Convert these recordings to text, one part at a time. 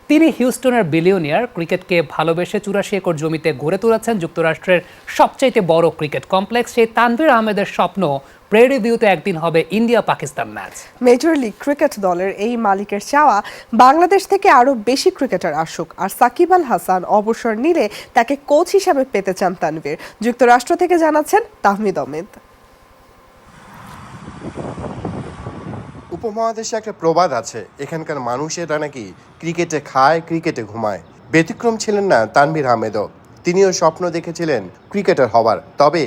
তিনি হিউস্টনের বিলিয়নিয়ার। ক্রিকেটকে ভালোবেসে ৮৪ একর জমিতে গড়ে তুলেছেন যুক্তরাষ্ট্রের সবচাইতে বড় ক্রিকেট কমপ্লেক্স। সেই তানভীর আহমেদের স্বপ্ন প্রেরি ভিউতে একদিন হবে India Pakistan match. Major league cricket দলের এই মালিকের চাওয়া বাংলাদেশ থেকে আরো বেশি ক্রিকেটার আসুক, আর সাকিব আল হাসান অবসর নিলে তাকে কোচ হিসাবে পেতে চান তানভীর। যুক্তরাষ্ট্র থেকে জানাচ্ছেন তাহমিদ আহমেদ। উপমহাদেশে একটা প্রবাদ আছে, এখানকার মানুষেরা নাকি ক্রিকেটে খায়, ক্রিকেটে ঘুমায়। ব্যতিক্রম ছিলেন না তানভীর আহমেদও। তিনিও স্বপ্ন দেখেছিলেন ক্রিকেটার হবার, তবে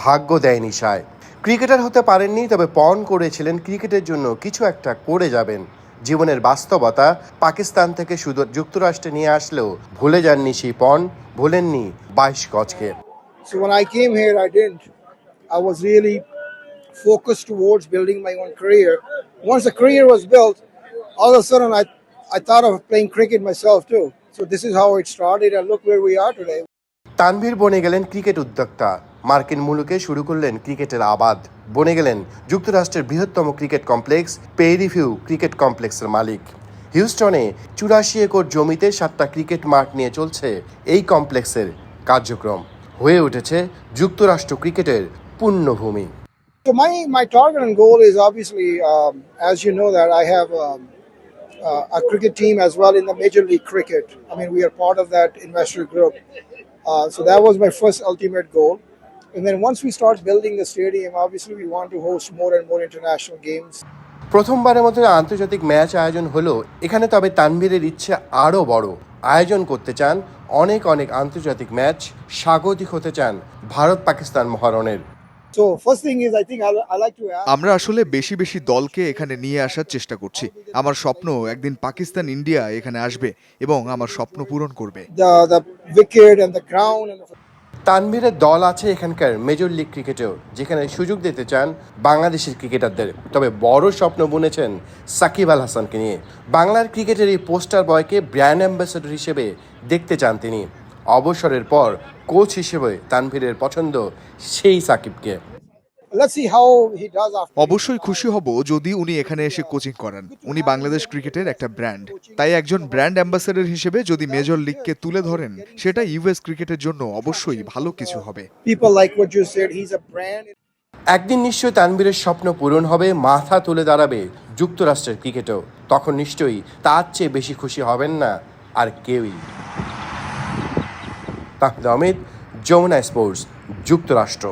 ভাগ্য দেয়নি সায়। ক্রিকেটার হতে পারেননি, তবে পণ করেছিলেন ক্রিকেটের জন্য কিছু একটা করে যাবেন। জীবনের বাস্তবতা পাকিস্তান থেকে শুধু যুক্তরাষ্ট্রে নিয়ে আসলেও ভুলে যাননি সেই পণ, ভুলেননি 22 গজকে। So when I came here, I was really focused towards building my own career. Once the career was built, all of a sudden I thought of playing cricket myself too. So this is how it started, and look where we are today. Tanvir বনে গেলেন cricket উদ্যোক্তা। মার্কিন মুলুকে শুরু করলেন ক্রিকেটের আবাদ। বনে গেলেন যুক্তরাষ্ট্রের বৃহত্তম cricket complex prairie view cricket কমপ্লেক্সের মালিক। হিউস্টনে ৮৪ একর জমিতে 7টা ক্রিকেট মাঠ নিয়ে চলছে এই কমপ্লেক্সের কার্যক্রম। হয়ে উঠেছে যুক্তরাষ্ট্র ক্রিকেটের পুণ্যভূমি। So my target and goal is obviously, as you know, that I have a cricket team as well in the Major League Cricket. I mean, we are part of that investor group. So that was my first ultimate goal. And then once we start building the stadium, obviously we want to host more and more international games. প্রথমবারের মতো আন্তর্জাতিক match আয়োজন হলো এখানে, তবে তানভীরের ইচ্ছে আরও বড়। আয়োজন করতে চান অনেক আন্তর্জাতিক ম্যাচ, স্বাগতিক হতে চান Bharat Pakistan মহারণের। So first thing is, I think I like to ask. আমরা আসলে বেশি বেশি দলকে এখানে নিয়ে আসার চেষ্টা করছি। আমার স্বপ্ন একদিন পাকিস্তান ইন্ডিয়া এখানে আসবে এবং আমার স্বপ্ন পূরণ করবে। The wicket and the ground and the... তানভীরের দল আছে এখানকার মেজর লিগ ক্রিকেটেও, যেখানে সুযোগ দিতে চান বাংলাদেশের ক্রিকেটারদের। তবে বড় স্বপ্ন বুনেছেন সাকিব আল হাসানকে নিয়ে। বাংলার ক্রিকেটের এই পোস্টার বয়কে ব্র্যান্ড অ্যাম্বাসেডর হিসেবে দেখতে চান তিনি। অবসরের পর কোচ হিসেবে তানভীরের পছন্দ সেই সাকিবকে। Let's see how he does after. অবশ্যই খুশি হব যদি উনি এখানে এসে কোচিং করান। উনি বাংলাদেশ ক্রিকেটের একটা ব্র্যান্ড, তাই একজন ব্র্যান্ড অ্যাম্বাসেডর হিসেবে যদি মেজর লিগকে তুলে ধরেন, সেটা ইউএস ক্রিকেটের জন্য অবশ্যই ভালো কিছু হবে। People like what you said, he's a brand. একদিন নিশ্চয়ই তানভীরের স্বপ্ন পূরণ হবে, মাথা তুলে দাঁড়াবে যুক্তরাষ্ট্রের ক্রিকেটেও। তখন নিশ্চয়ই তার চেয়ে বেশি খুশি হবেন না আর কেউই। তাহমিদ আহমেদ, যমুনা স্পোর্টস, যুক্তরাষ্ট্র।